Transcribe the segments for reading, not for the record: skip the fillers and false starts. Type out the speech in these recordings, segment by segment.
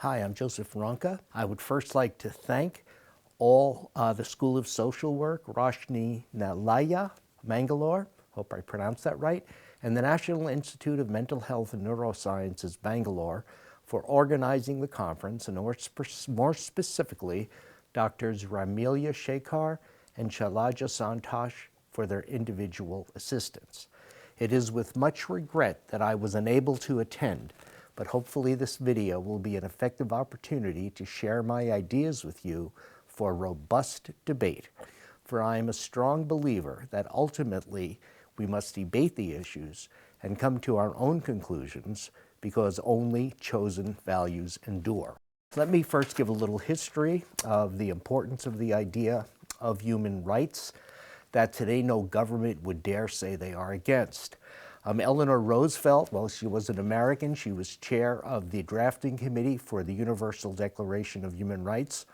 Hi, I'm Joseph Ronka. I would first like to thank all the School of Social Work, Roshni Nalaya, Bangalore, hope I pronounced that right, and the National Institute of Mental Health and Neurosciences, Bangalore, for organizing the conference, and more specifically, Drs. Ramelia Shekhar and Shailaja Santosh for their individual assistance. It is with much regret that I was unable to attend, but hopefully this video will be an effective opportunity to share my ideas with you for robust debate. For I am a strong believer that ultimately we must debate the issues and come to our own conclusions because only chosen values endure. Let me first give a little history of the importance of the idea of human rights that today no government would dare say they are against. Eleanor Roosevelt, well, she was an American. She was chair of the drafting committee for the Universal Declaration of Human Rights,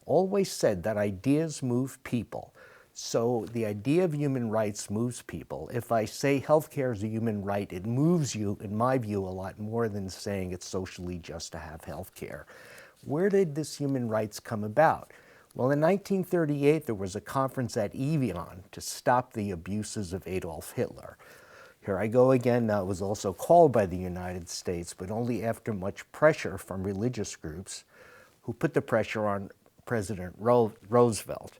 always said that ideas move people. So the idea of human rights moves people. If I say healthcare is a human right, it moves you, in my view, a lot more than saying it's socially just to have healthcare. Where did this human rights come about? Well, in 1938, there was a conference at Evian to stop the abuses of Adolf Hitler. Here I go again. Now, it was also called by the United States, but only after much pressure from religious groups who put the pressure on President Roosevelt.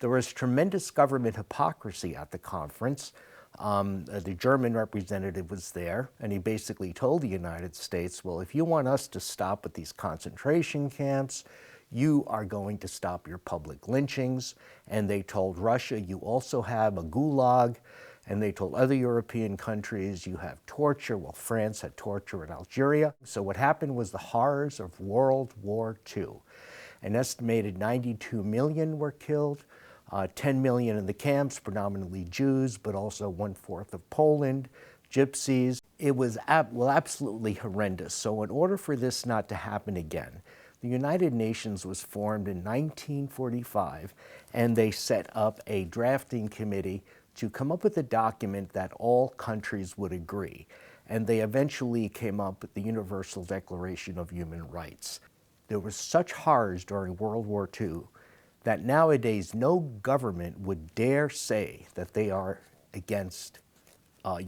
There was tremendous government hypocrisy at the conference. The German representative was there, and he basically told the United States, well, if you want us to stop at these concentration camps, you are going to stop your public lynchings. And they told Russia, you also have a gulag. And they told other European countries, you have torture. Well, France had torture in Algeria. So what happened was the horrors of World War II. An estimated 92 million were killed, 10 million in the camps, predominantly Jews, but also 1/4 of Poland, gypsies. It was absolutely horrendous. So in order for this not to happen again, the United Nations was formed in 1945, and they set up a drafting committee to come up with a document that all countries would agree. And they eventually came up with the Universal Declaration of Human Rights. There were such horrors during World War II that nowadays no government would dare say that they are against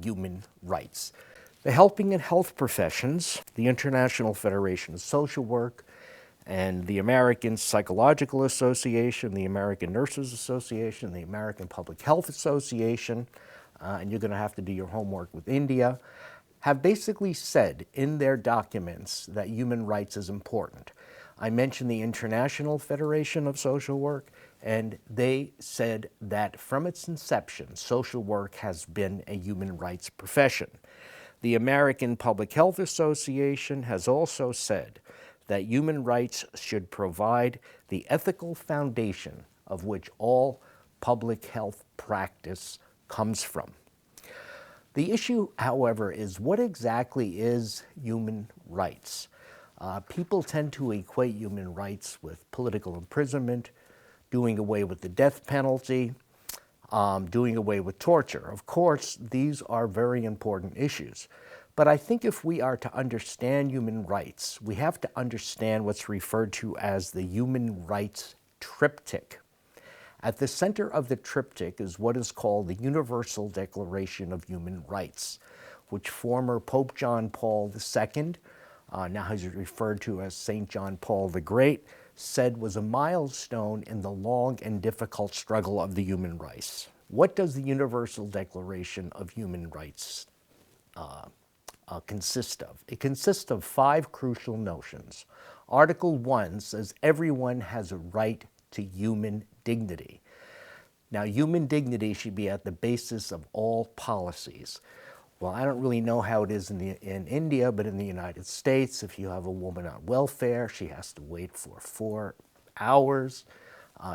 human rights. The helping and health professions, the International Federation of Social Work, and the American Psychological Association, the American Nurses Association, the American Public Health Association, and you're going to have to do your homework with India, have basically said in their documents that human rights is important. I mentioned the International Federation of Social Work, and they said that from its inception, social work has been a human rights profession. The American Public Health Association has also said that human rights should provide the ethical foundation of which all public health practice comes from. The issue, however, is what exactly is human rights? People tend to equate human rights with political imprisonment, doing away with the death penalty, doing away with torture. Of course, these are very important issues. But I think if we are to understand human rights, we have to understand what's referred to as the human rights triptych. At the center of the triptych is what is called the Universal Declaration of Human Rights, which former Pope John Paul II, now he's referred to as St. John Paul the Great, said was a milestone in the long and difficult struggle of the human rights. What does the Universal Declaration of Human Rights consist of? It consists of 5 crucial notions. Article 1 says everyone has a right to human dignity. Now, human dignity should be at the basis of all policies. Well, I don't really know how it is in India, but in the United States, if you have a woman on welfare, she has to wait for 4 hours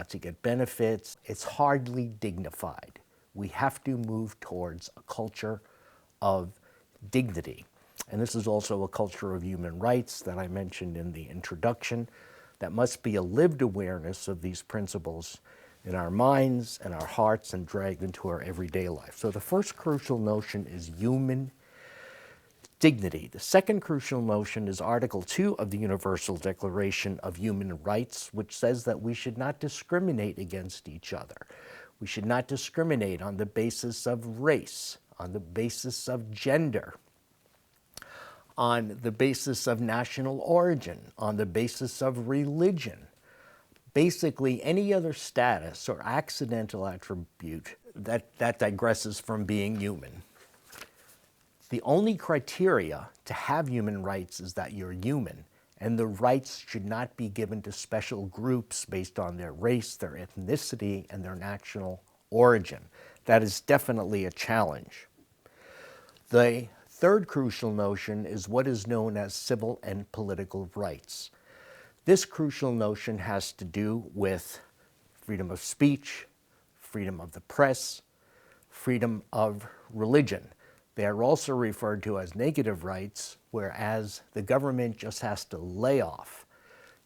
to get benefits. It's hardly dignified. We have to move towards a culture of dignity. And this is also a culture of human rights that I mentioned in the introduction, that must be a lived awareness of these principles in our minds and our hearts and dragged into our everyday life. So the first crucial notion is human dignity. The second crucial notion is Article 2 of the Universal Declaration of Human Rights, which says that we should not discriminate against each other. We should not discriminate on the basis of race, on the basis of gender, on the basis of national origin, on the basis of religion. Basically, any other status or accidental attribute that digresses from being human. The only criteria to have human rights is that you're human, and the rights should not be given to special groups based on their race, their ethnicity, and their national origin. That is definitely a challenge. The third crucial notion is what is known as civil and political rights. This crucial notion has to do with freedom of speech, freedom of the press, freedom of religion. They are also referred to as negative rights, whereas the government just has to lay off.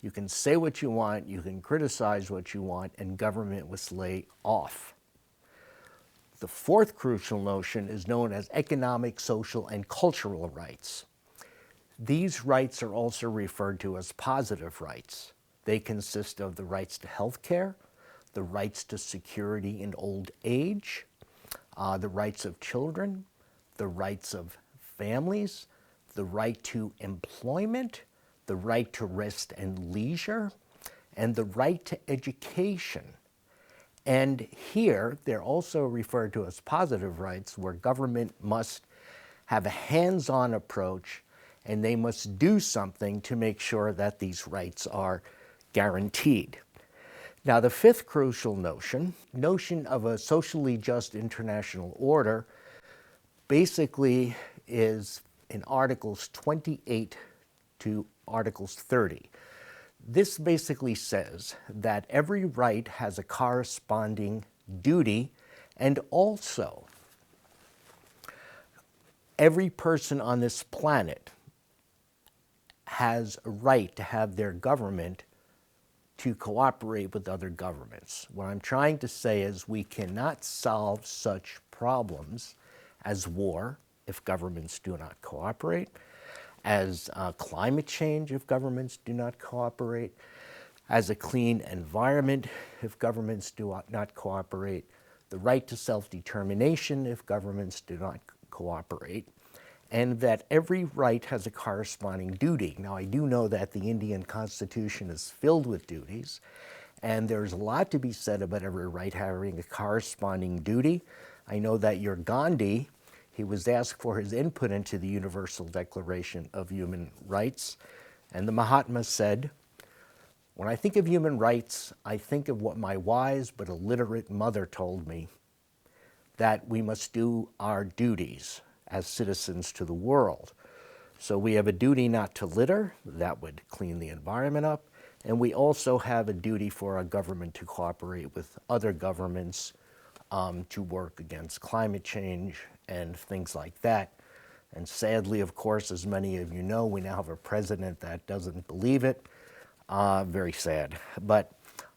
You can say what you want, you can criticize what you want, and government must lay off. The fourth crucial notion is known as economic, social, and cultural rights. These rights are also referred to as positive rights. They consist of the rights to health care, the rights to security in old age, the rights of children, the rights of families, the right to employment, the right to rest and leisure, and the right to education. And here, they're also referred to as positive rights, where government must have a hands-on approach, and they must do something to make sure that these rights are guaranteed. Now, the fifth crucial notion of a socially just international order, basically is in Articles 28 to Articles 30. This basically says that every right has a corresponding duty, and also every person on this planet has a right to have their government to cooperate with other governments. What I'm trying to say is we cannot solve such problems as war if governments do not cooperate, as climate change if governments do not cooperate, as a clean environment if governments do not cooperate, the right to self-determination if governments do not cooperate, and that every right has a corresponding duty. Now, I do know that the Indian Constitution is filled with duties, and there's a lot to be said about every right having a corresponding duty. I know that your Gandhi, he was asked for his input into the Universal Declaration of Human Rights, and the Mahatma said, "When I think of human rights, I think of what my wise but illiterate mother told me, that we must do our duties as citizens to the world. So we have a duty not to litter, that would clean the environment up, and we also have a duty for our government to cooperate with other governments to work against climate change and things like that." And sadly, of course, as many of you know, we now have a president that doesn't believe it. Very sad. But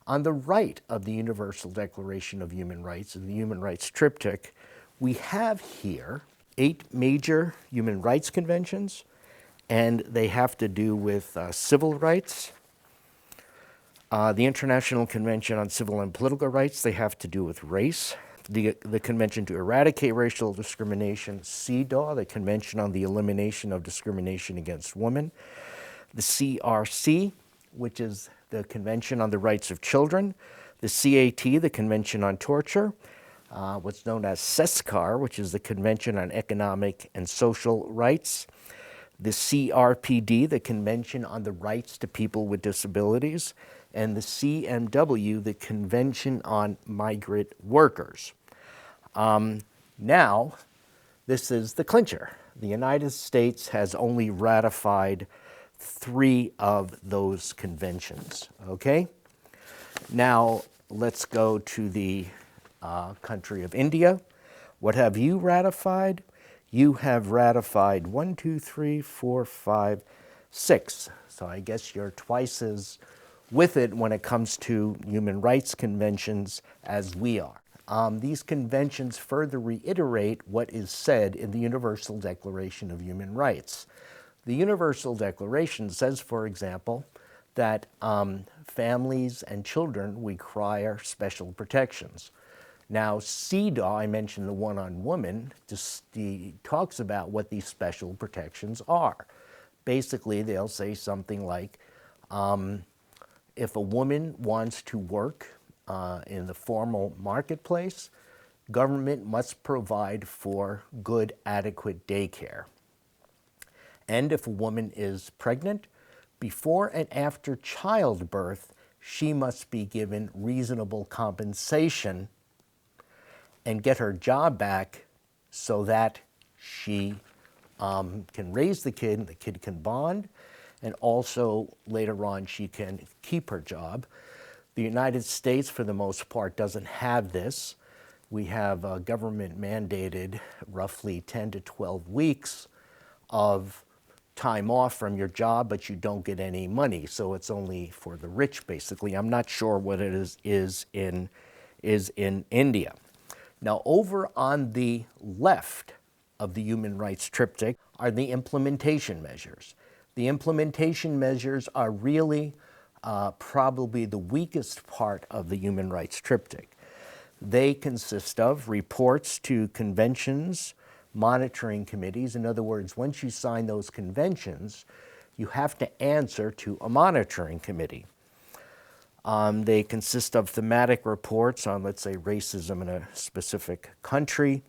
on the right of the Universal Declaration of Human Rights and the Human Rights Triptych, we have here 8 major human rights conventions, and they have to do with civil rights. The International Convention on Civil and Political Rights, they have to do with race. The Convention to Eradicate Racial Discrimination, CEDAW, the Convention on the Elimination of Discrimination Against Women. The CRC, which is the Convention on the Rights of Children. The CAT, the Convention on Torture. What's known as CESCAR, which is the Convention on Economic and Social Rights. The CRPD, the Convention on the Rights to People with Disabilities. And the CMW, the Convention on Migrant Workers. Now, this is the clincher. The United States has only ratified 3 of those conventions, okay? Now, let's go to the country of India. What have you ratified? You have ratified 1, 2, 3, 4, 5, 6. So I guess you're twice as with it when it comes to human rights conventions as we are. these conventions further reiterate what is said in the Universal Declaration of Human Rights. The Universal Declaration says, for example, that families and children require special protections. Now, CEDAW, I mentioned the one on women, talks about what these special protections are. Basically, they'll say something like, if a woman wants to work in the formal marketplace, government must provide for good, adequate daycare. And if a woman is pregnant, before and after childbirth, she must be given reasonable compensation and get her job back so that she can raise the kid and the kid can bond, and also later on she can keep her job. The United States, for the most part, doesn't have this. We have government mandated roughly 10 to 12 weeks of time off from your job, but you don't get any money, so it's only for the rich, basically. I'm not sure what it is in India. Now, over on the left of the human rights triptych are the implementation measures. The implementation measures are really probably the weakest part of the human rights triptych. They consist of reports to conventions, monitoring committees. In other words, once you sign those conventions, you have to answer to a monitoring committee. They consist of thematic reports on, let's say, racism in a specific country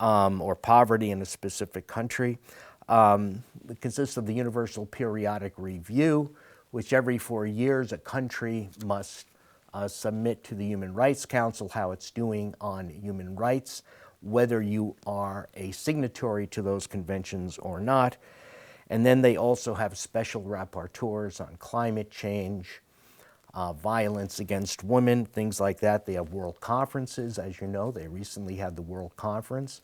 or poverty in a specific country. It consists of the Universal Periodic Review, which every 4 years a country must submit to the Human Rights Council how it's doing on human rights, whether you are a signatory to those conventions or not. And then they also have special rapporteurs on climate change, violence against women, things like that. They have world conferences, as you know. They recently had the World Conference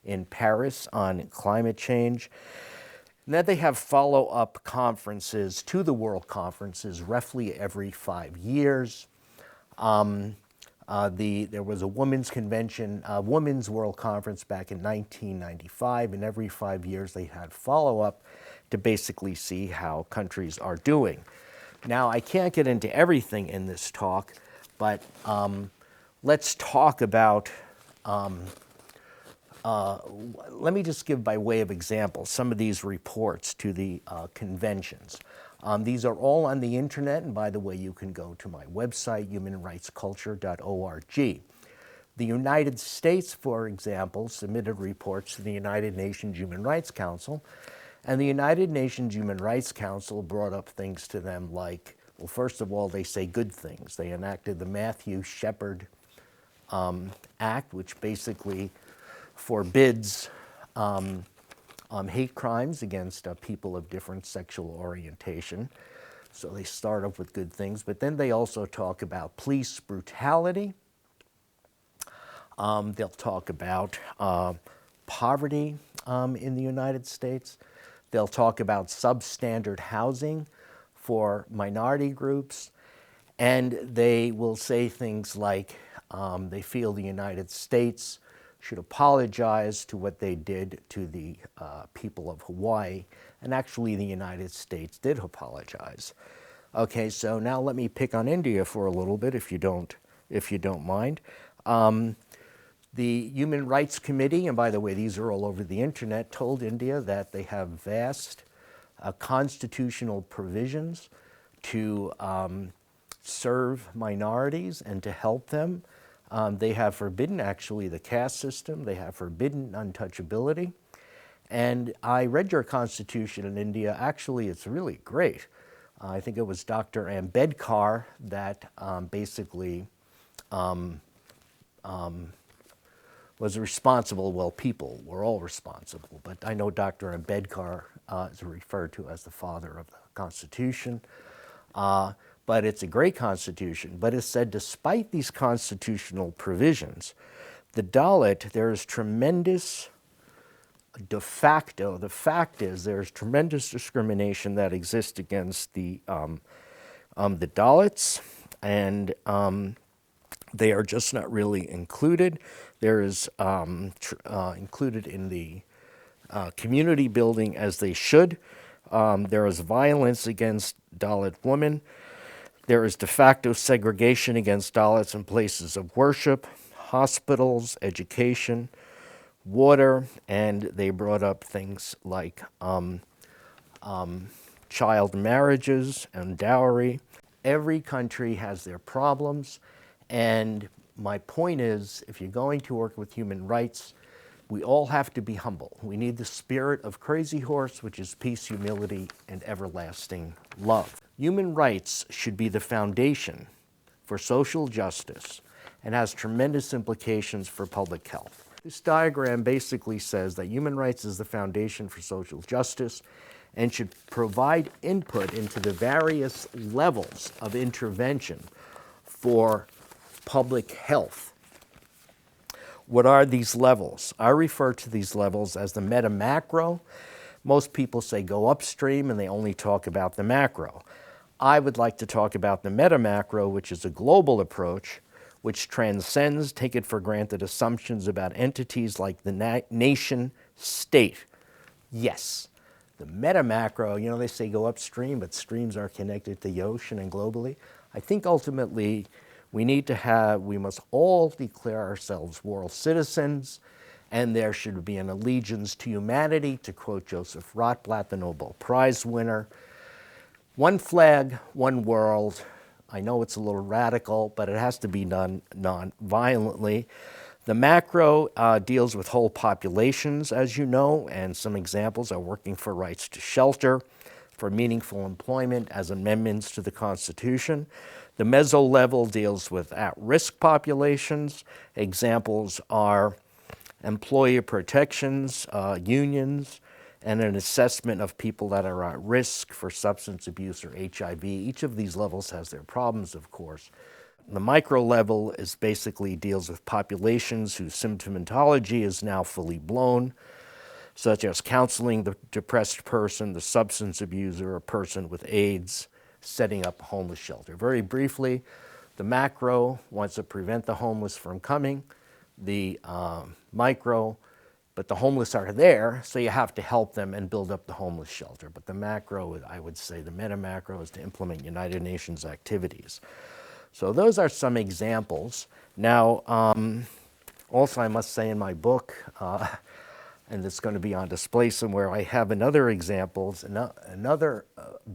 in Paris on climate change. And then they have follow-up conferences to the world conferences roughly every 5 years. There was a women's convention, women's world conference back in 1995, and every 5 years they had follow-up to basically see how countries are doing. Now, I can't get into everything in this talk, but let's talk about, let me just give by way of example some of these reports to the conventions. These are all on the internet, and by the way, you can go to my website, humanrightsculture.org. The United States, for example, submitted reports to the United Nations Human Rights Council, and the United Nations Human Rights Council brought up things to them like, well, first of all, they say good things. They enacted the Matthew Shepard Act, which basically forbids hate crimes against people of different sexual orientation. So they start off with good things, but then they also talk about police brutality. They'll talk about poverty in the United States. They'll talk about substandard housing for minority groups. And they will say things like they feel the United States should apologize to what they did to the people of Hawaii. And actually, the United States did apologize. Okay, so now let me pick on India for a little bit, if you don't mind. The Human Rights Committee, and by the way, these are all over the internet, told India that they have vast constitutional provisions to serve minorities and to help them. They have forbidden, actually, the caste system. They have forbidden untouchability. And I read your constitution in India. Actually, it's really great. I think it was Dr. Ambedkar that basically was responsible. Well, people were all responsible, but I know Dr. Ambedkar is referred to as the father of the Constitution. But it's a great constitution. But it said, despite these constitutional provisions, the Dalit, there is tremendous de facto, the fact is there's tremendous discrimination that exists against the Dalits, and They are just not really included. There is included in the community building as they should. There is violence against Dalit women. There is de facto segregation against Dalits in places of worship, hospitals, education, water, and they brought up things like child marriages and dowry. Every country has their problems, and my point is, if you're going to work with human rights, we all have to be humble. We need the spirit of Crazy Horse, which is peace, humility, and everlasting love. Human rights should be the foundation for social justice and has tremendous implications for public health. This diagram basically says that human rights is the foundation for social justice and should provide input into the various levels of intervention for public health. What are these levels? I refer to these levels as the MetaMacro. Most people say go upstream and they only talk about the macro. I would like to talk about the MetaMacro, which is a global approach which transcends take it for granted assumptions about entities like the nation state. Yes, the MetaMacro, you know, they say go upstream, but streams are connected to the ocean and globally. I think ultimately we must all declare ourselves world citizens, and there should be an allegiance to humanity, to quote Joseph Rotblat, the Nobel Prize winner. One flag, one world. I know it's a little radical, but it has to be done non-violently. The macro deals with whole populations, as you know, and some examples are working for rights to shelter, for meaningful employment as amendments to the Constitution. The MesoLevel deals with at-risk populations. Examples are employer protections, unions, and an assessment of people that are at risk for substance abuse or HIV. Each of these levels has their problems, of course. The MacroLevel is basically deals with populations whose symptomatology is now fully blown, such as counseling the depressed person, the substance abuser, a person with AIDS, setting up a homeless shelter. Very briefly, the macro wants to prevent the homeless from coming. The micro, but the homeless are there, so you have to help them and build up the homeless shelter. But the macro, I would say the MetaMacro is to implement United Nations activities. So those are some examples. Now, also I must say in my book, and it's going to be on display somewhere, I have another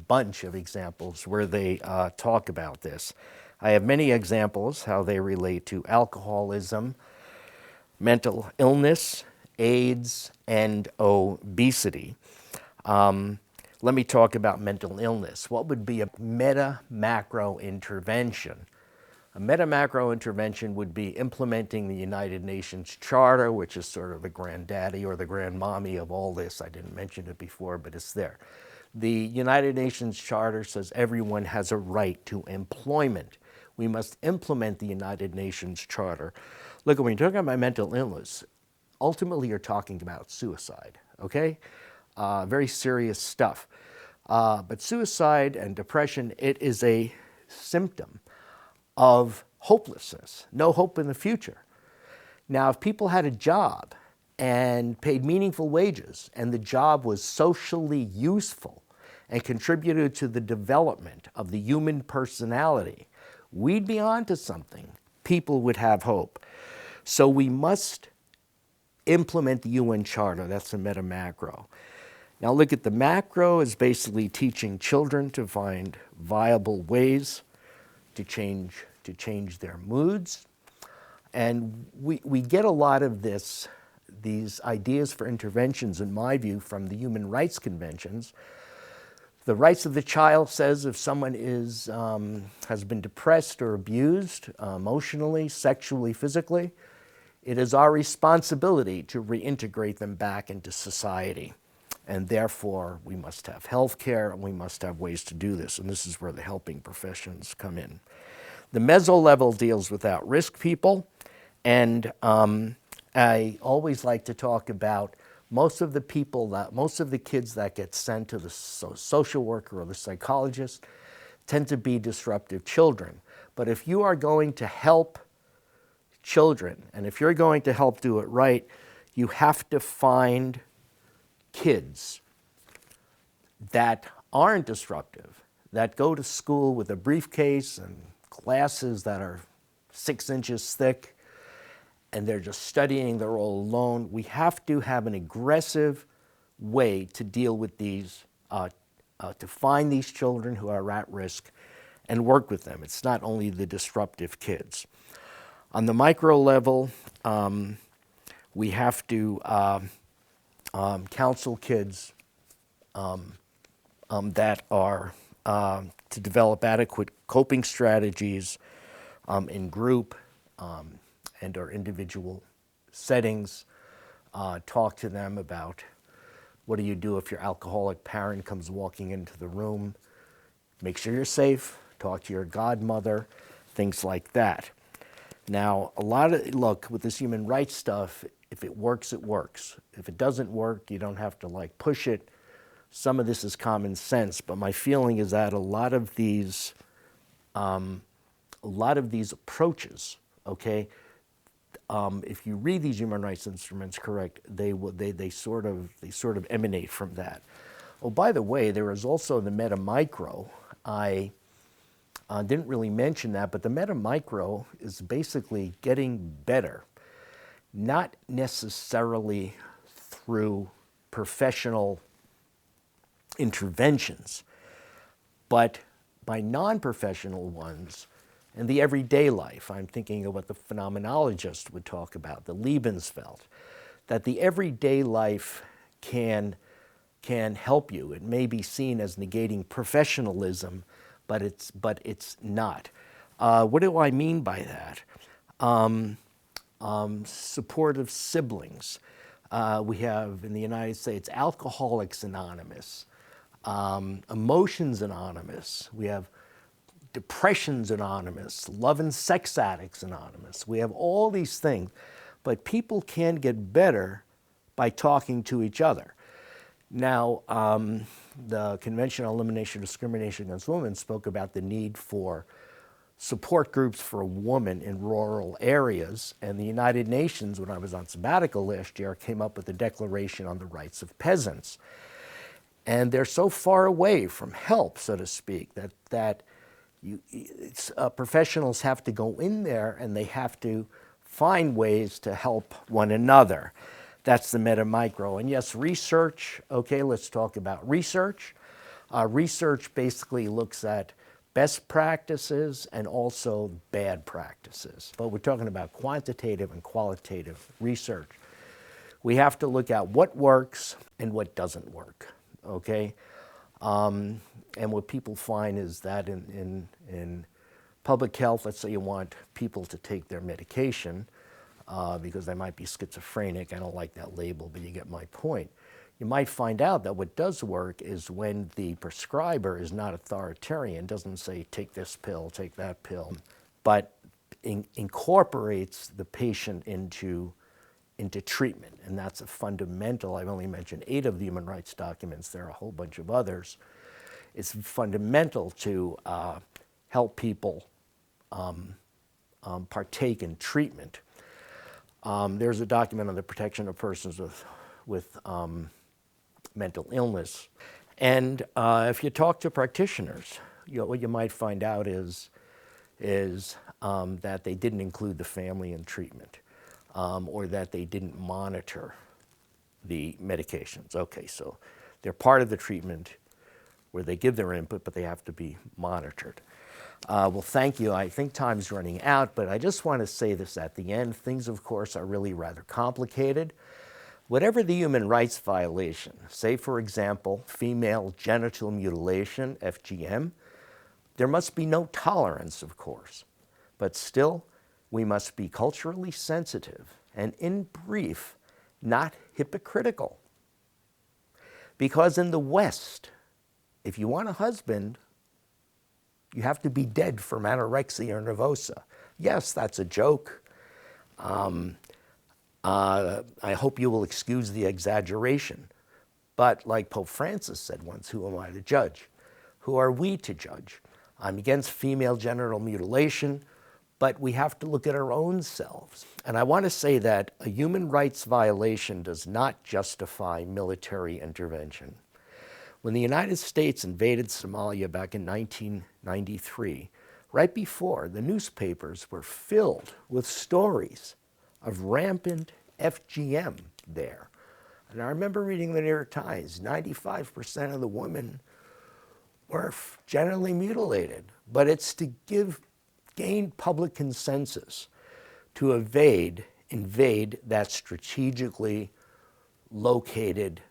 bunch of examples where they talk about this. I have many examples how they relate to alcoholism, mental illness, AIDS, and obesity. Let me talk about mental illness. What would be a meta-macro intervention? A meta-macro intervention would be implementing the United Nations Charter, which is sort of the granddaddy or the grandmommy of all this. I didn't mention it before, but it's there. The United Nations Charter says everyone has a right to employment. We must implement the United Nations Charter. Look, when you're talking about mental illness, ultimately you're talking about suicide, okay? Very serious stuff. But suicide and depression, it is a symptom of hopelessness, no hope in the future. Now, if people had a job and paid meaningful wages and the job was socially useful and contributed to the development of the human personality, we'd be onto something. People would have hope. So we must implement the UN Charter. That's the MetaMacro. Now look at the macro is basically teaching children to find viable ways to change their moods. And we get a lot of these ideas for interventions, in my view, from the human rights conventions. The rights of the child says if someone has been depressed or abused emotionally, sexually, physically, it is our responsibility to reintegrate them back into society. And therefore, we must have health care and we must have ways to do this. And this is where the helping professions come in. The MesoLevel deals with at-risk people. And I always like to talk about most of the kids that get sent to the social worker or the psychologist tend to be disruptive children. But if you are going to help children. And if you're going to help do it right, you have to find kids that aren't disruptive, that go to school with a briefcase and glasses that are 6 inches thick, and they're just studying, they're all alone. We have to have an aggressive way to deal with these, to find these children who are at risk and work with them. It's not only the disruptive kids. On the micro level, we have to counsel kids that are to develop adequate coping strategies in group and or individual settings. Talk to them about what do you do if your alcoholic parent comes walking into the room. Make sure you're safe. Talk to your godmother, things like that. Now, look, with this human rights stuff, if it works, it works. If it doesn't work, you don't have to like push it. Some of this is common sense, but my feeling is that a lot of these approaches, okay, if you read these human rights instruments correct, they sort of emanate from that. Oh, by the way, there is also the MetaMacro. I didn't really mention that, but the MetaMacro is basically getting better, not necessarily through professional interventions, but by non-professional ones in the everyday life. I'm thinking of what the phenomenologist would talk about, the Lebensfeld, that the everyday life can help you. It may be seen as negating professionalism, but it's not. What do I mean by that? Supportive siblings. We have in the United States Alcoholics Anonymous, Emotions Anonymous. We have Depressions Anonymous, Love and Sex Addicts Anonymous. We have all these things, but people can get better by talking to each other. Now, the Convention on Elimination of Discrimination Against Women spoke about the need for support groups for women in rural areas, and the United Nations, when I was on sabbatical last year, came up with the Declaration on the Rights of Peasants. And they're so far away from help, so to speak, that professionals have to go in there and they have to find ways to help one another. That's the MetaMacro. And yes, research. Okay, let's talk about research. Research basically looks at best practices and also bad practices. But we're talking about quantitative and qualitative research. We have to look at what works and what doesn't work, okay? And what people find is that in public health, let's say you want people to take their medication because they might be schizophrenic. I don't like that label, but you get my point. You might find out that what does work is when the prescriber is not authoritarian, doesn't say take this pill, take that pill, but incorporates the patient into treatment. And that's a fundamental, I've only mentioned 8 of the human rights documents, there are a whole bunch of others. It's fundamental to help people partake in treatment. There's a document on the protection of persons with mental illness. And if you talk to practitioners, what you might find out is that they didn't include the family in treatment, or that they didn't monitor the medications. Okay, so they're part of the treatment where they give their input, but they have to be monitored. Well, thank you. I think time's running out, but I just want to say this at the end. Things, of course, are really rather complicated. Whatever the human rights violation, say, for example, female genital mutilation, FGM, there must be no tolerance, of course. But still, we must be culturally sensitive and, in brief, not hypocritical. Because in the West, if you want a husband, you have to be dead from anorexia nervosa. Yes, that's a joke. I hope you will excuse the exaggeration. But like Pope Francis said once, who am I to judge? Who are we to judge? I'm against female genital mutilation, but we have to look at our own selves. And I want to say that a human rights violation does not justify military intervention. When the United States invaded Somalia back in 1993, right before, the newspapers were filled with stories of rampant FGM there. And I remember reading the New York Times, 95% of the women were genitally mutilated. But it's to gain public consensus to invade that strategically located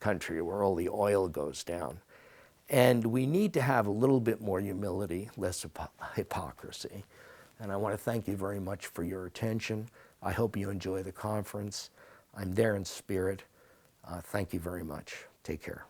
country where all the oil goes down. And we need to have a little bit more humility, less hypocrisy. And I want to thank you very much for your attention. I hope you enjoy the conference. I'm there in spirit. Thank you very much. Take care.